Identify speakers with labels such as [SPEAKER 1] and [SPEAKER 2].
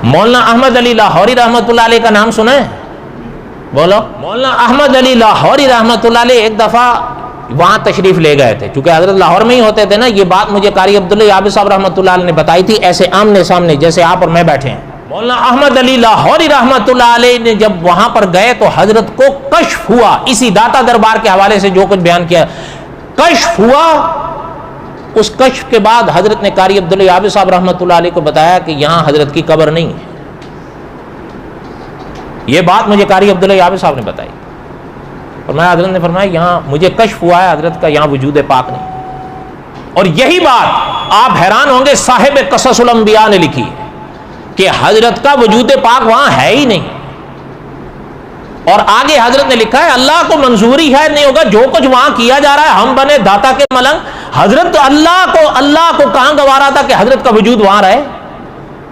[SPEAKER 1] मौलाना अहमद अली लाहौरी रहमतुल्लाह अलैह का नाम सुना है? बोलो। मौलाना अहमद अली लाहौरी रहमतुल्लाह अलैह एक दफ़ा वहाँ तशरीफ़ ले गए थे, चूँकि हज़रत लाहौर में ही होते थे ना। ये बात मुझे कारी अब्दुल्ला याबी साहब रहमतुल्लाह अलैह ने बताई थी, ऐसे आमने सामने जैसे आप और मैं बैठे हैं। मौलाना अहमद अली लाहौरी रहमतुल्लाह अलैह ने जब वहाँ पर गए तो हज़रत को कश्फ हुआ, इसी दाता दरबार के हवाले से जो कुछ बयान किया, कश्फ हुआ। उस कश्फ के बाद हज़रत ने कारी अब्दुल्ला याबी साहब रहमतुल्लाह अलैह को बताया कि यहाँ हज़रत की कब्र नहीं है। ये बात मुझे कारी अब्दुल्ला याबी साहब ने बताई। फरमाया, हज़रत ने फरमाया यहाँ मुझे कश्फ हुआ है हज़रत का, यहाँ वजूद पाक नहीं। और यही बात आप हैरान होंगे साहिब क़ससुल अंबिया ने लिखी है कि हज़रत का वजूद पाक वहाँ है ही नहीं। और आगे हज़रत ने लिखा है अल्लाह को मंजूरी है नहीं होगा जो कुछ वहाँ किया जा रहा है, हम बने दाता के मलंग। हज़रत अल्लाह को कहाँ गवारा था कि हज़रत का वजूद वहाँ रहे।